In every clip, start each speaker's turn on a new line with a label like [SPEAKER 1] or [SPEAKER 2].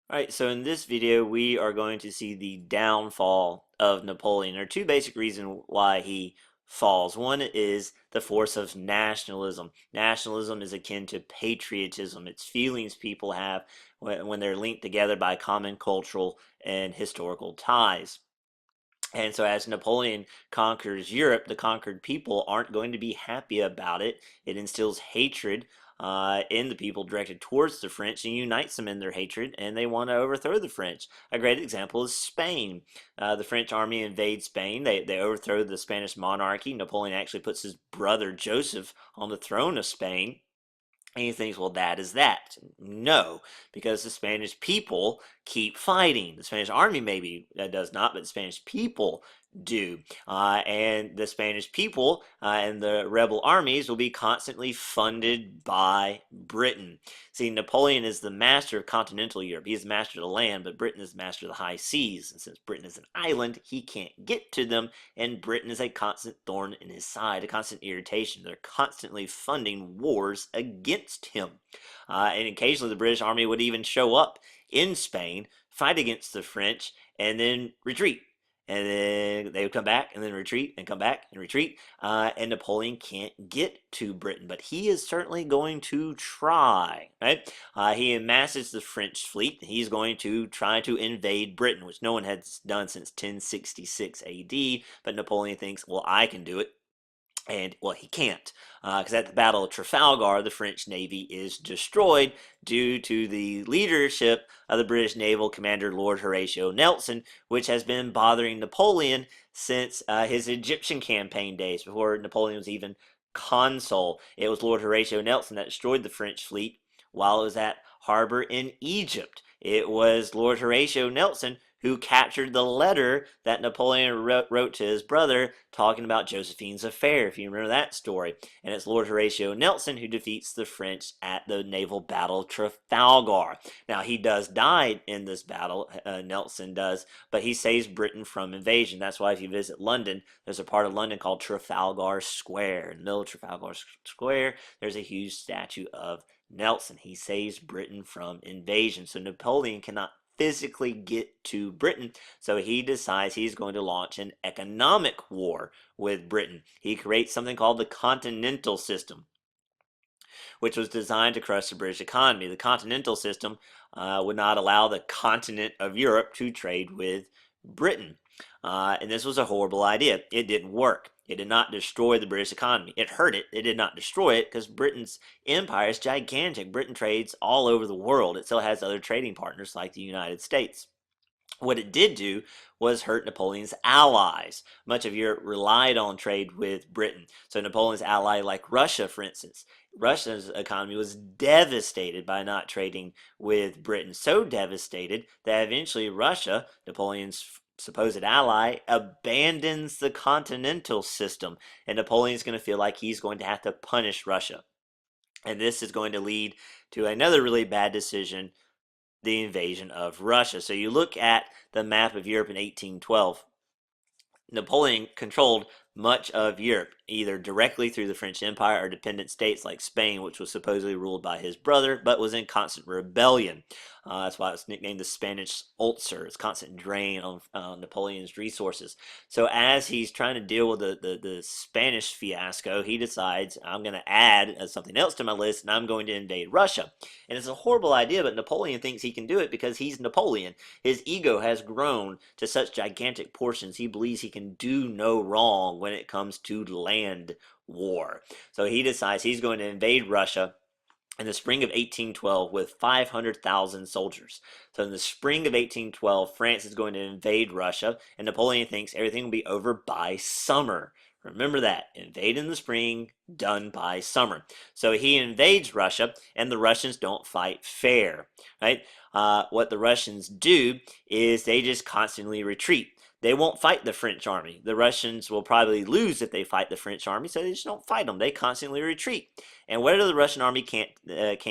[SPEAKER 1] Alright, so in this video we are going to see the downfall of Napoleon. There are two basic reasons why he falls. One is the force of nationalism. Nationalism is akin to patriotism. It's feelings people have when they're linked together by common cultural and historical ties. And so, as Napoleon conquers Europe, the conquered people aren't going to be happy about it. It instills hatred in the people directed towards the French and unites them in their hatred, and they want to overthrow the French. A great example is Spain. The French army invades Spain. They overthrow the Spanish monarchy. Napoleon actually puts his brother Joseph on the throne of Spain. And he thinks, well, that is that. No, because the Spanish people keep fighting. The Spanish army maybe does not, but the Spanish people do. And the Spanish people and the rebel armies will be constantly funded by Britain. See, Napoleon is the master of continental Europe. He is the master of the land, but Britain is the master of the high seas. And since Britain is an island, he can't get to them, and Britain is a constant thorn in his side, a constant irritation. They're constantly funding wars against him. And occasionally the British army would even show up in Spain, fight against the French, and then retreat. And then they would come back and then retreat and come back and retreat. And Napoleon can't get to Britain, but he is certainly going to try. Right? He amasses the French fleet. He's going to try to invade Britain, which no one has done since 1066 AD. But Napoleon thinks, well, I can do it. And, well, he can't, because at the Battle of Trafalgar, the French Navy is destroyed due to the leadership of the British naval commander Lord Horatio Nelson, which has been bothering Napoleon since his Egyptian campaign days, before Napoleon was even consul. It was Lord Horatio Nelson that destroyed the French fleet while it was at harbor in Egypt. It was Lord Horatio Nelson who captured the letter that Napoleon wrote to his brother talking about Josephine's affair, if you remember that story. And it's Lord Horatio Nelson who defeats the French at the naval battle of Trafalgar. Now, he does die in this battle, Nelson does, but he saves Britain from invasion. That's why if you visit London, there's a part of London called Trafalgar Square. In the middle of Trafalgar Square, there's a huge statue of Nelson. He saves Britain from invasion. So Napoleon cannot physically get to Britain, so he decides he's going to launch an economic war with Britain. He creates something called the Continental System, which was designed to crush the British economy. The Continental System would not allow the continent of Europe to trade with Britain. And this was a horrible idea. It didn't work. It did not destroy the British economy. It hurt it. It did not destroy it because Britain's empire is gigantic. Britain trades all over the world. It still has other trading partners like the United States. What it did do was hurt Napoleon's allies. Much of Europe relied on trade with Britain. So Napoleon's ally, like Russia, for instance, Russia's economy was devastated by not trading with Britain. So devastated that eventually Russia, Napoleon's supposed ally, abandons the continental system. And Napoleon's going to feel like he's going to have to punish Russia. And this is going to lead to another really bad decision, the invasion of Russia. So you look at the map of Europe in 1812. Napoleon controlled much of Europe, either directly through the French Empire or dependent states like Spain, which was supposedly ruled by his brother, but was in constant rebellion. That's why it's nicknamed the Spanish ulcer. It's constant drain on Napoleon's resources. So as he's trying to deal with the Spanish fiasco, he decides, I'm going to add something else to my list, and I'm going to invade Russia. And it's a horrible idea, but Napoleon thinks he can do it because he's Napoleon. His ego has grown to such gigantic portions, he believes he can do no wrong when it comes to land war. So he decides he's going to invade Russia in the spring of 1812 with 500,000 soldiers. So in the spring of 1812, France is going to invade Russia, and Napoleon thinks everything will be over by summer. Remember that. Invade in the spring, done by summer. So he invades Russia, and the Russians don't fight fair, right? What the Russians do is they just constantly retreat. They won't fight the French army. The Russians will probably lose if they fight the French army, so they just don't fight them. They constantly retreat. And whatever the Russian army can't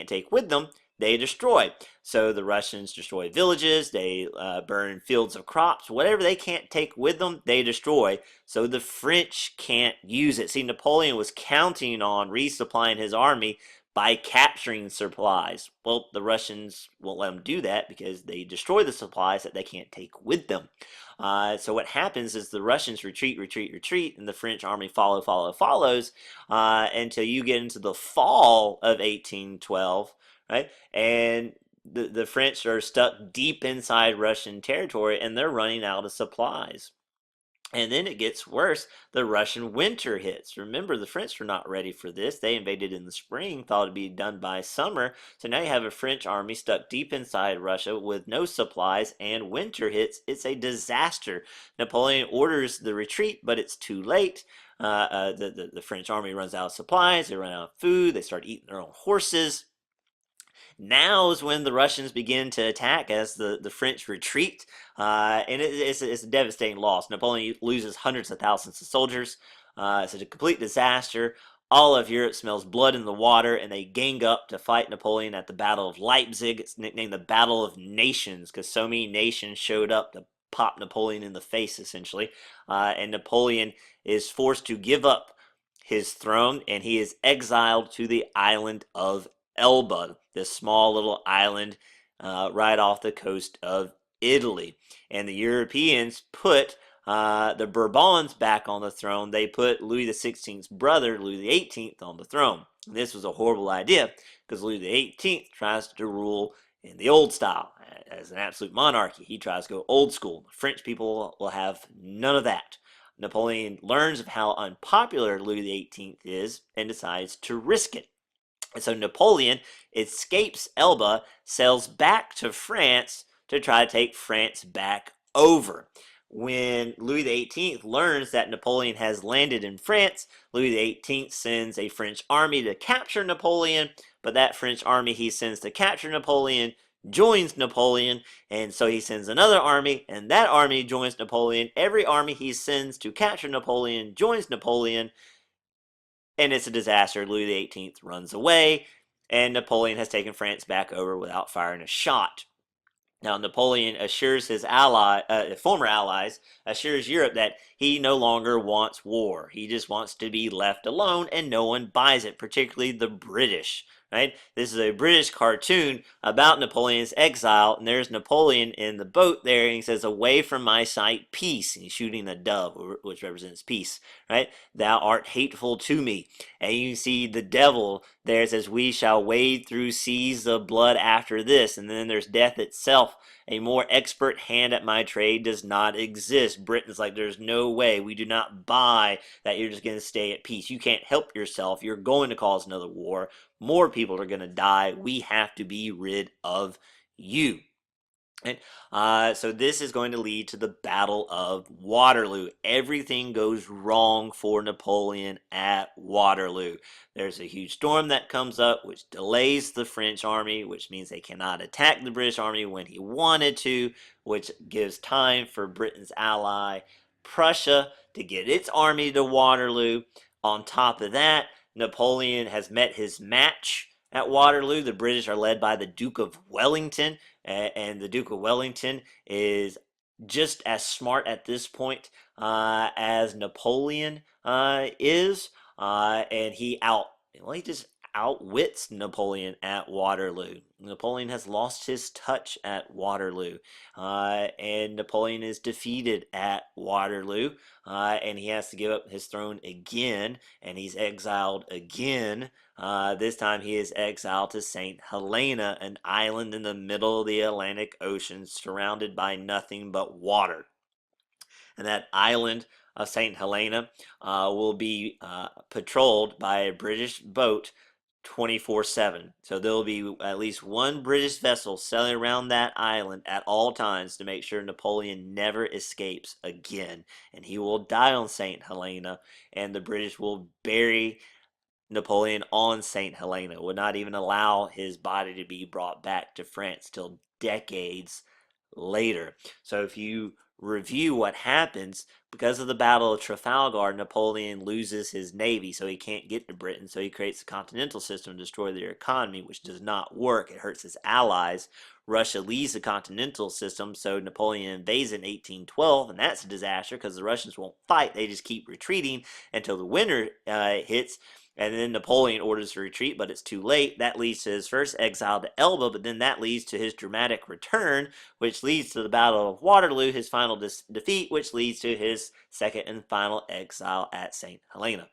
[SPEAKER 1] take with them, they destroy. So the Russians destroy villages, they burn fields of crops, whatever they can't take with them, they destroy. So the French can't use it. See, Napoleon was counting on resupplying his army by capturing supplies. Well, the Russians won't let them do that because they destroy the supplies that they can't take with them. So what happens is the Russians retreat, retreat, retreat, and the French army follows until you get into the fall of 1812, right? And the French are stuck deep inside Russian territory and they're running out of supplies. And then it gets worse. The Russian winter hits. Remember, the French were not ready for this. They invaded in the spring, thought it'd be done by summer. So now you have a French army stuck deep inside Russia with no supplies, and winter hits. It's a disaster. Napoleon orders the retreat, but it's too late. The French army runs out of supplies. They run out of food. They start eating their own horses. Now is when the Russians begin to attack as the French retreat, and it's a devastating loss. Napoleon loses hundreds of thousands of soldiers. It's a complete disaster. All of Europe smells blood in the water, and they gang up to fight Napoleon at the Battle of Leipzig. It's nicknamed the Battle of Nations because so many nations showed up to pop Napoleon in the face, essentially. And Napoleon is forced to give up his throne, and he is exiled to the island of Elba, this small little island right off the coast of Italy. And the Europeans put the Bourbons back on the throne. They put Louis XVI's brother, Louis XVIII, on the throne. And this was a horrible idea because Louis XVIII tries to rule in the old style as an absolute monarchy. He tries to go old school. French people will have none of that. Napoleon learns of how unpopular Louis XVIII is and decides to risk it. And so Napoleon escapes Elba, sails back to France to try to take France back over. When Louis XVIII learns that Napoleon has landed in France, Louis XVIII sends a French army to capture Napoleon, but that French army he sends to capture Napoleon joins Napoleon, and so he sends another army, and that army joins Napoleon. Every army he sends to capture Napoleon joins Napoleon, and it's a disaster. Louis XVIII runs away, and Napoleon has taken France back over without firing a shot. Now, Napoleon assures his former allies, assures Europe that he no longer wants war. He just wants to be left alone, and no one buys it, particularly the British. Right? This is a British cartoon about Napoleon's exile, and there's Napoleon in the boat there, and he says, "Away from my sight, peace." And he's shooting a dove, which represents peace. Right? "Thou art hateful to me." And you see the devil there says, "We shall wade through seas of blood after this." And then there's death itself. "A more expert hand at my trade does not exist." Britain's like, there's no way. We do not buy that you're just going to stay at peace. You can't help yourself. You're going to cause another war. More people are going to die. We have to be rid of you. And so this is going to lead to the Battle of Waterloo. Everything goes wrong for Napoleon at Waterloo. There's a huge storm that comes up, which delays the French army, which means they cannot attack the British army when he wanted to, which gives time for Britain's ally, Prussia, to get its army to Waterloo. On top of that, Napoleon has met his match at Waterloo. The British are led by the Duke of Wellington, and the Duke of Wellington is just as smart at this point as Napoleon is, and he just outwits Napoleon at Waterloo. Napoleon has lost his touch at Waterloo, and Napoleon is defeated at Waterloo, and he has to give up his throne again, and he's exiled again. This time he is exiled to St. Helena, an island in the middle of the Atlantic Ocean surrounded by nothing but water. And that island of St. Helena will be patrolled by a British boat 24/7. So there will be at least one British vessel sailing around that island at all times to make sure Napoleon never escapes again. And he will die on St. Helena, and the British will bury Napoleon on St. Helena, would not even allow his body to be brought back to France till decades later. So if you review what happens, because of the Battle of Trafalgar, Napoleon loses his navy, so he can't get to Britain, so he creates a continental system to destroy their economy, which does not work. It hurts his allies. Russia leaves the continental system, so Napoleon invades in 1812, and that's a disaster because the Russians won't fight. They just keep retreating until the winter hits, And then Napoleon orders to retreat, but it's too late. That leads to his first exile to Elba, but then that leads to his dramatic return, which leads to the Battle of Waterloo, his final defeat, which leads to his second and final exile at St. Helena.